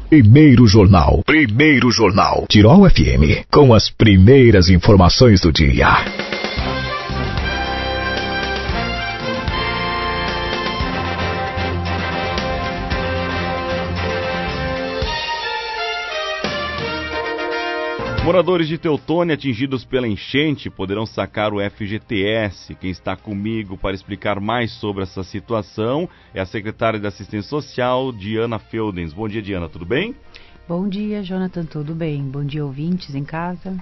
Primeiro Jornal. Primeiro Jornal. Tirol FM. Com as primeiras informações do dia. Moradores de Teutônia atingidos pela enchente poderão sacar o FGTS. Quem está comigo para explicar mais sobre essa situação é a secretária de Assistência Social, Diana Feldens. Bom dia, Diana, tudo bem? Bom dia, Jonathan, tudo bem? Bom dia, ouvintes em casa.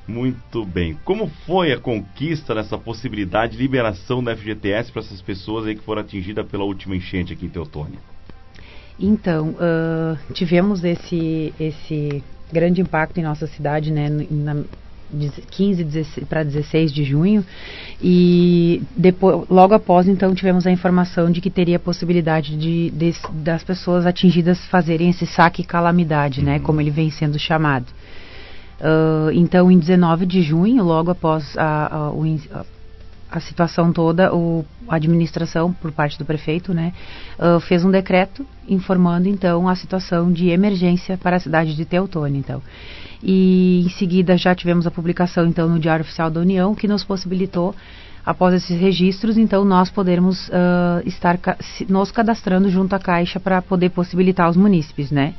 Muito bem. Como foi a conquista dessa possibilidade de liberação da FGTS para essas pessoas aí que foram atingidas pela última enchente aqui em Teutônia? Então, tivemos esse grande impacto em nossa cidade, né, na 15 para 16 de junho, e depois, logo após, então, tivemos a informação de que teria a possibilidade das pessoas atingidas fazerem esse saque calamidade, né, como ele vem sendo chamado. Então, em 19 de junho, logo após a situação toda, a administração, por parte do prefeito, né, fez um decreto informando, então, a situação de emergência para a cidade de Teutônia, então. E, em seguida, já tivemos a publicação, então, no Diário Oficial da União, que nos possibilitou, após esses registros, então, nós podermos estar nos cadastrando junto à Caixa para poder possibilitar aos munícipes, né.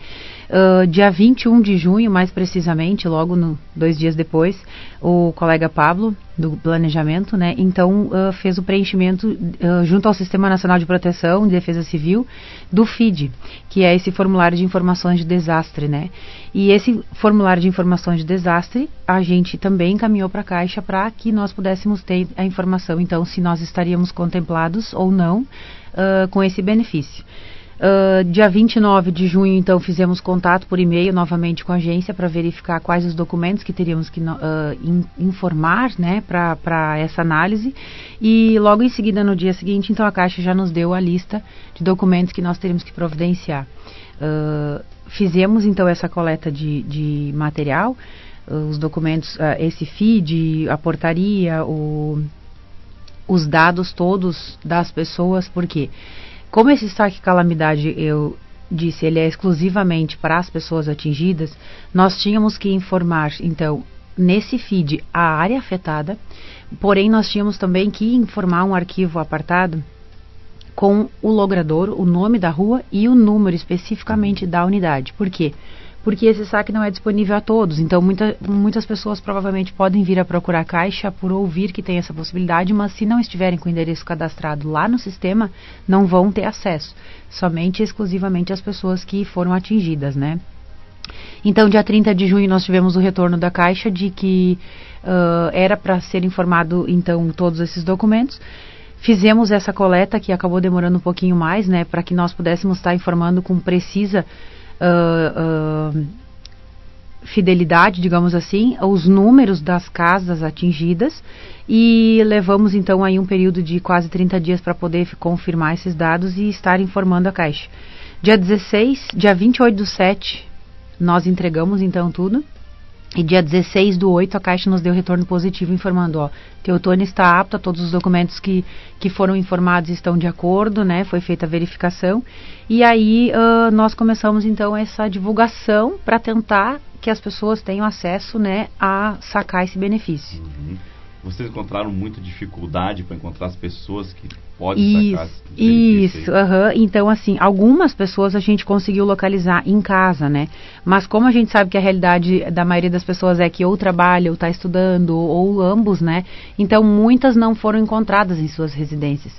Dia 21 de junho, mais precisamente, logo 2 dias depois, o colega Pablo, do Planejamento, né, então fez o preenchimento junto ao Sistema Nacional de Proteção e Defesa Civil do FID, que é esse formulário de informações de desastre, né. E esse formulário de informações de desastre, a gente também encaminhou para a Caixa para que nós pudéssemos ter a informação, então, se nós estaríamos contemplados ou não com esse benefício. Dia 29 de junho, então, fizemos contato por e-mail novamente com a agência para verificar quais os documentos que teríamos que informar, né, para essa análise, e logo em seguida, no dia seguinte, então, a Caixa já nos deu a lista de documentos que nós teríamos que providenciar. Fizemos, então, essa coleta de material, os documentos, esse FID, a portaria, os dados todos das pessoas, porque como esse saque calamidade, eu disse, ele é exclusivamente para as pessoas atingidas, nós tínhamos que informar, então, nesse FID, a área afetada, porém nós tínhamos também que informar um arquivo apartado com o logrador, o nome da rua e o número especificamente da unidade. Por quê? Porque esse saque não é disponível a todos, então muitas pessoas provavelmente podem vir a procurar a Caixa por ouvir que tem essa possibilidade, mas se não estiverem com o endereço cadastrado lá no sistema, não vão ter acesso, somente e exclusivamente as pessoas que foram atingidas, né? Então, dia 30 de junho, nós tivemos o retorno da Caixa de que era para ser informado, então, todos esses documentos. Fizemos essa coleta, que acabou demorando um pouquinho mais, né, para que nós pudéssemos estar informando com precisa fidelidade, digamos assim, os números das casas atingidas, e levamos então aí um período de quase 30 dias para poder confirmar esses dados e estar informando a Caixa. Dia 28/7 nós entregamos então tudo, e dia 16/8 a Caixa nos deu retorno positivo informando, Teutônia está apta, todos os documentos que foram informados estão de acordo, né, foi feita a verificação, e aí nós começamos então essa divulgação para tentar que as pessoas tenham acesso, né, a sacar esse benefício. Uhum. Vocês encontraram muita dificuldade para encontrar as pessoas que podem sacar esse benefício? Isso, então assim, algumas pessoas a gente conseguiu localizar em casa, né, mas como a gente sabe que a realidade da maioria das pessoas é que ou trabalha ou está estudando, ou ambos, né, então muitas não foram encontradas em suas residências.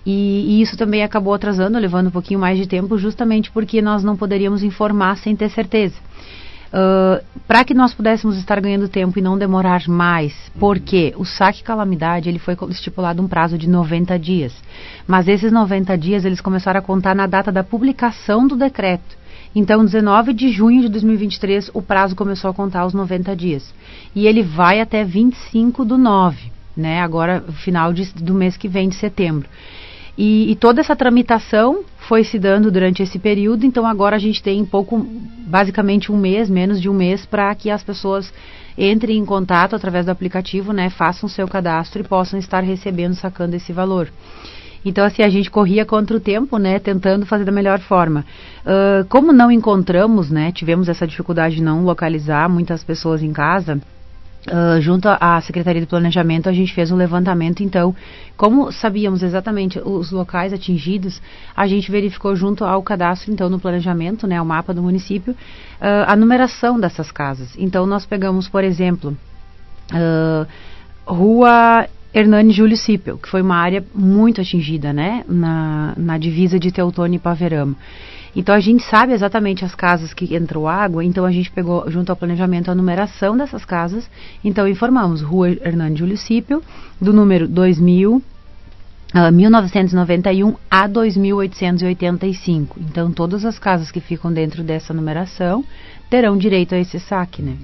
E isso também acabou atrasando, levando um pouquinho mais de tempo, justamente porque nós não poderíamos informar sem ter certeza. Para que nós pudéssemos estar ganhando tempo e não demorar mais, porque o saque calamidade, ele foi estipulado um prazo de 90 dias, mas esses 90 dias eles começaram a contar na data da publicação do decreto. Então, 19 de junho de 2023, o prazo começou a contar os 90 dias, e ele vai até 25/9, né, agora final do mês que vem, de setembro. E toda essa tramitação foi se dando durante esse período, então agora a gente tem basicamente um mês, menos de um mês, para que as pessoas entrem em contato através do aplicativo, né, façam seu cadastro e possam estar recebendo, sacando esse valor. Então, assim, a gente corria contra o tempo, né, tentando fazer da melhor forma. Como não encontramos, né, tivemos essa dificuldade de não localizar muitas pessoas em casa, junto à Secretaria de Planejamento, a gente fez um levantamento. Então, como sabíamos exatamente os locais atingidos, a gente verificou junto ao cadastro, então, no planejamento, né, o mapa do município, a numeração dessas casas. Então, nós pegamos, por exemplo, Rua Hernani Júlio Cipel, que foi uma área muito atingida, né, na divisa de Teutônia e Paverama. Então, a gente sabe exatamente as casas que entrou água, então a gente pegou, junto ao planejamento, a numeração dessas casas. Então, informamos Rua Hernani Júlio Cipel, do número 1991 a 2885. Então, todas as casas que ficam dentro dessa numeração terão direito a esse saque, né?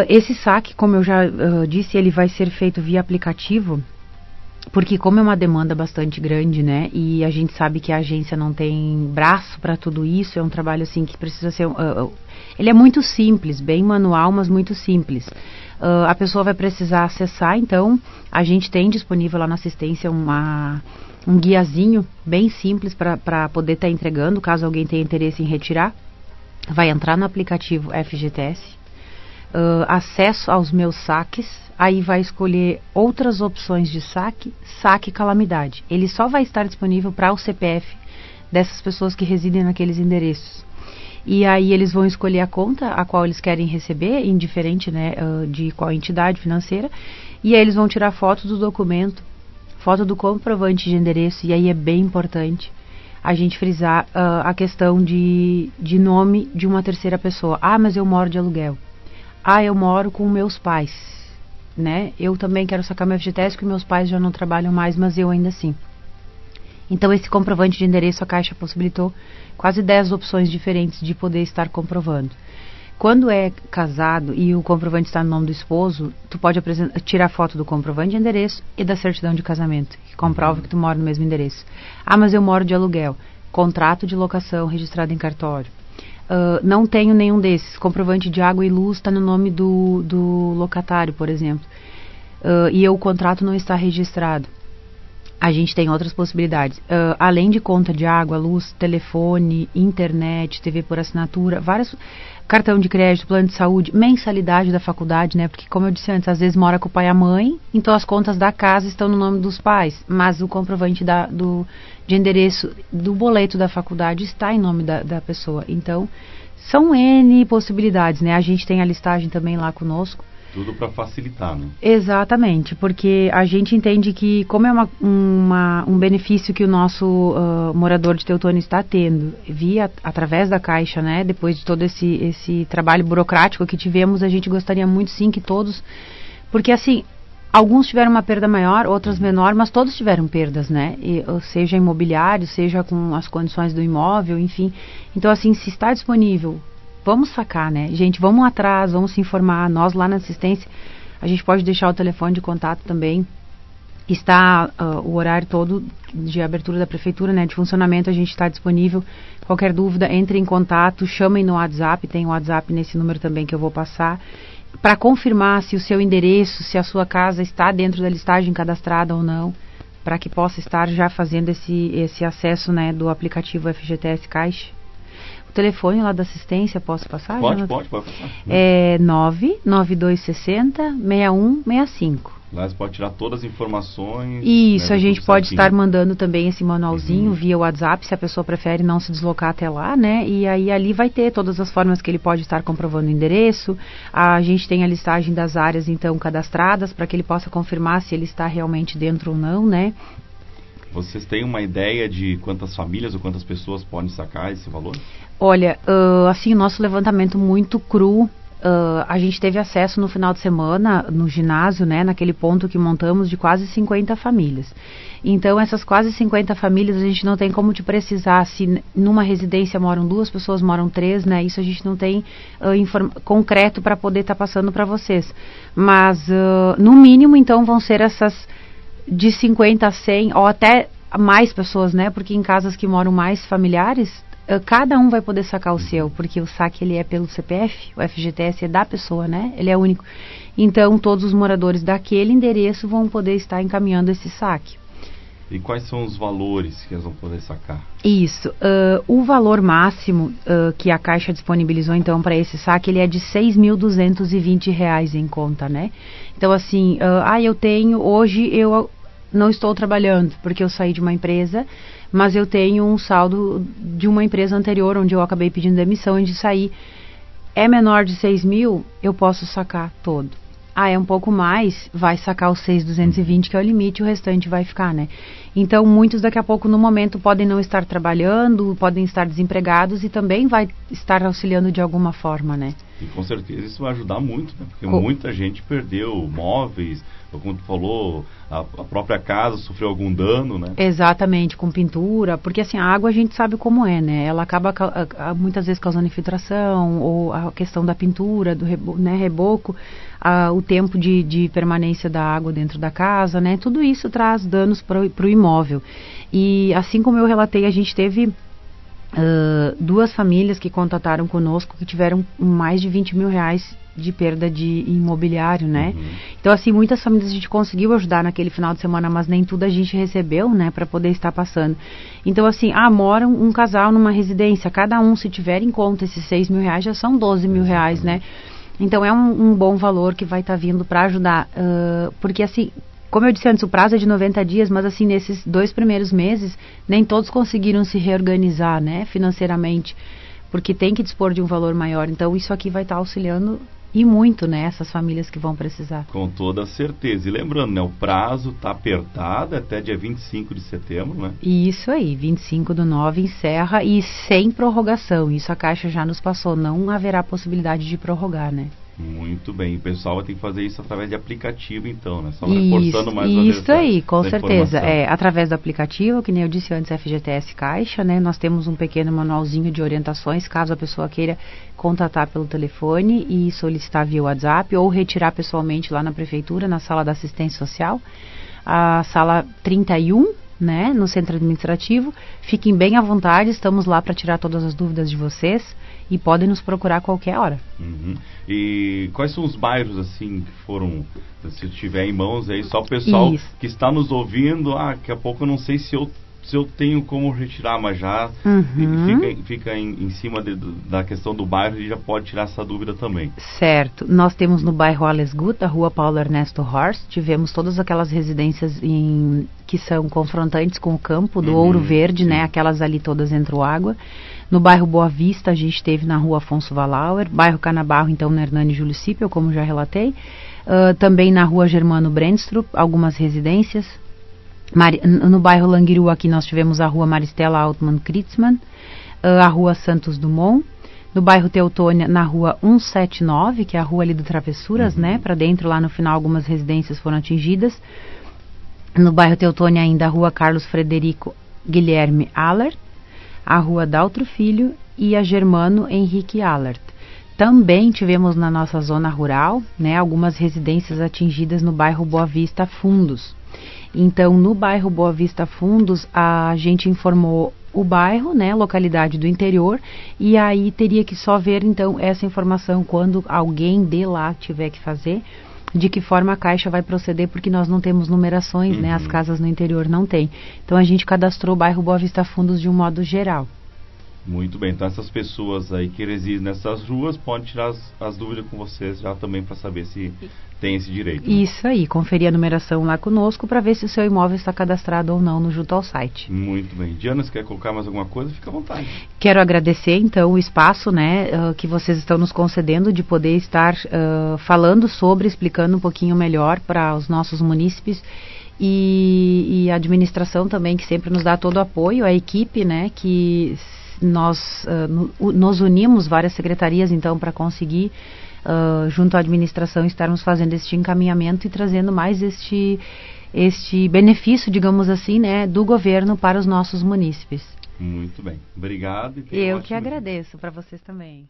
Esse saque, como eu já disse, ele vai ser feito via aplicativo, porque como é uma demanda bastante grande, né, e a gente sabe que a agência não tem braço para tudo isso, é um trabalho assim que precisa ser, ele é muito simples, bem manual, mas muito simples. A pessoa vai precisar acessar, então, a gente tem disponível lá na assistência um guiazinho bem simples para poder estar entregando, caso alguém tenha interesse em retirar. Vai entrar no aplicativo FGTS, acesso aos meus saques, aí vai escolher outras opções de saque, saque calamidade. Ele só vai estar disponível para o CPF dessas pessoas que residem naqueles endereços. E aí eles vão escolher a conta a qual eles querem receber, indiferente, né, de qual entidade financeira, e aí eles vão tirar foto do documento, foto do comprovante de endereço, e aí é bem importante a gente frisar a questão de nome de uma terceira pessoa. Ah, mas eu moro de aluguel. Ah, eu moro com meus pais, né? Eu também quero sacar meu FGTS, porque meus pais já não trabalham mais, mas eu ainda assim. Então, esse comprovante de endereço, a Caixa possibilitou quase 10 opções diferentes de poder estar comprovando. Quando é casado e o comprovante está no nome do esposo, tu pode tirar foto do comprovante de endereço e da certidão de casamento, que comprova que tu mora no mesmo endereço. Ah, mas eu moro de aluguel. Contrato de locação registrado em cartório. Não tenho nenhum desses. Comprovante de água e luz está no nome do locatário, por exemplo. E o contrato não está registrado. A gente tem outras possibilidades. Além de conta de água, luz, telefone, internet, TV por assinatura, cartão de crédito, plano de saúde, mensalidade da faculdade, né? Porque, como eu disse antes, às vezes mora com o pai e a mãe, então as contas da casa estão no nome dos pais, mas o comprovante de endereço do boleto da faculdade está em nome da pessoa. Então, são N possibilidades, né? A gente tem a listagem também lá conosco. Tudo para facilitar, né? Exatamente, porque a gente entende que, como é um benefício que o nosso morador de Teutônia está tendo, através da Caixa, né? Depois de todo esse trabalho burocrático que tivemos, a gente gostaria muito, sim, que todos... Porque, assim, alguns tiveram uma perda maior, outras menor, mas todos tiveram perdas, né? Seja imobiliário, seja com as condições do imóvel, enfim. Então, assim, se está disponível... Vamos sacar, né? Gente, vamos atrás, vamos se informar. Nós lá na assistência, a gente pode deixar o telefone de contato também. Está o horário todo de abertura da prefeitura, né? De funcionamento, a gente está disponível. Qualquer dúvida, entre em contato, chamem no WhatsApp. Tem o WhatsApp nesse número também que eu vou passar. Para confirmar se o seu endereço, se a sua casa está dentro da listagem cadastrada ou não. Para que possa estar já fazendo esse acesso, né? Do aplicativo FGTS Caixa. O telefone lá da assistência, posso passar? Pode passar. É 99260-6165. Lá você pode tirar todas as informações. Isso, né, a gente pode certinho. estar mandando também esse manualzinho via WhatsApp, se a pessoa prefere não se deslocar até lá, né? E aí ali vai ter todas as formas que ele pode estar comprovando o endereço. A gente tem a listagem das áreas, então, cadastradas, para que ele possa confirmar se ele está realmente dentro ou não, né? Vocês têm uma ideia de quantas famílias ou quantas pessoas podem sacar esse valor? Olha, assim, o nosso levantamento muito cru, a gente teve acesso no final de semana no ginásio, né, naquele ponto que montamos, de quase 50 famílias. Então, essas quase 50 famílias, a gente não tem como te precisar se numa residência moram 2 pessoas, moram 3, né, isso a gente não tem concreto para poder estar passando para vocês. Mas, no mínimo, então, vão ser essas de 50 a 100, ou até mais pessoas, né, porque em casas que moram mais familiares, cada um vai poder sacar o seu, porque o saque ele é pelo CPF, o FGTS é da pessoa, né? Ele é único. Então, todos os moradores daquele endereço vão poder estar encaminhando esse saque. E quais são os valores que eles vão poder sacar? Isso. O valor máximo que a Caixa disponibilizou, então, para esse saque, ele é de R$ 6.220 em conta, né? Então, assim, hoje eu não estou trabalhando, porque eu saí de uma empresa, mas eu tenho um saldo de uma empresa anterior, onde eu acabei pedindo demissão e de sair. É menor de 6 mil, eu posso sacar todo. É um pouco mais, vai sacar os 6.220, que é o limite, o restante vai ficar, né? Então, muitos daqui a pouco, no momento, podem não estar trabalhando, podem estar desempregados e também vai estar auxiliando de alguma forma, né? E com certeza isso vai ajudar muito, né? Porque muita gente perdeu móveis, ou como tu falou, a própria casa sofreu algum dano, né? Exatamente, com pintura, porque assim, a água a gente sabe como é, né? Ela acaba muitas vezes causando infiltração, ou a questão da pintura, do reboco, o tempo de permanência da água dentro da casa, né? Tudo isso traz danos para o imóvel. E assim como eu relatei, a gente teve duas famílias que contataram conosco que tiveram mais de R$ 20 mil de perda de imobiliário, né? Então, assim, muitas famílias a gente conseguiu ajudar naquele final de semana, mas nem tudo a gente recebeu, né, para poder estar passando. Então, assim, mora um casal numa residência, cada um, se tiver em conta esses R$ 6 mil, já são R$ 12 mil, né? Então, é um bom valor que vai estar vindo para ajudar, porque, assim, como eu disse antes, o prazo é de 90 dias, mas assim, nesses 2 primeiros meses, nem todos conseguiram se reorganizar, né, financeiramente, porque tem que dispor de um valor maior. Então, isso aqui vai estar auxiliando e muito, né, essas famílias que vão precisar. Com toda certeza. E lembrando, né, o prazo está apertado até dia 25 de setembro, né? Isso aí, 25/9 encerra e sem prorrogação. Isso a Caixa já nos passou, não haverá possibilidade de prorrogar, né? Muito bem, o pessoal vai ter que fazer isso através de aplicativo, então, né? Só reforçando mais uma vez. Isso aí, com certeza. Através do aplicativo, que nem eu disse antes, FGTS Caixa, né? Nós temos um pequeno manualzinho de orientações, caso a pessoa queira contatar pelo telefone e solicitar via WhatsApp ou retirar pessoalmente lá na prefeitura, na sala da assistência social, a sala 31, né, no centro administrativo. Fiquem bem à vontade, estamos lá para tirar todas as dúvidas de vocês e podem nos procurar a qualquer hora. E quais são os bairros, assim, que foram, se tiver em mãos aí, só o pessoal que está nos ouvindo, daqui a pouco eu não sei se eu tenho como retirar, mas já fica em cima da questão do bairro e já pode tirar essa dúvida também. Certo. Nós temos no bairro Alesgut, a rua Paulo Ernesto Horst, tivemos todas aquelas residências que são confrontantes com o campo do Ouro Verde, né? Aquelas ali todas entrou água. No bairro Boa Vista, a gente teve na rua Afonso Valauer, bairro Canabarro, então, na Hernani Júlio Cipel, como já relatei. Também na rua Germano Brandstrup, algumas residências. No bairro Languiru, aqui nós tivemos a rua Maristela Altmann Kritzmann, a rua Santos Dumont. No bairro Teutônia, na rua 179, que é a rua ali do Travessuras, né? Para dentro, lá no final, algumas residências foram atingidas. No bairro Teutônia, ainda a rua Carlos Frederico Guilherme Allert, a rua Daltro Filho e a Germano Henrique Allert. Também tivemos na nossa zona rural, né, algumas residências atingidas no bairro Boa Vista Fundos. Então, no bairro Boa Vista Fundos, a gente informou o bairro, né, localidade do interior, e aí teria que só ver, então, essa informação quando alguém de lá tiver que fazer, de que forma a Caixa vai proceder, porque nós não temos numerações, né, as casas no interior não têm. Então, a gente cadastrou o bairro Boa Vista Fundos de um modo geral. Muito bem, então essas pessoas aí que residem nessas ruas podem tirar as dúvidas com vocês já também para saber se tem esse direito. Né? Isso aí, conferir a numeração lá conosco para ver se o seu imóvel está cadastrado ou não junto ao site. Muito bem. Diana, se quer colocar mais alguma coisa, fica à vontade. Quero agradecer então o espaço, né, que vocês estão nos concedendo de poder estar falando sobre, explicando um pouquinho melhor para os nossos munícipes. E a administração também, que sempre nos dá todo o apoio, a equipe, né, que nós nos unimos, várias secretarias, então, para conseguir, junto à administração, estarmos fazendo este encaminhamento e trazendo mais este benefício, digamos assim, né, do governo para os nossos munícipes. Muito bem. Obrigado. Eu que agradeço, para vocês também.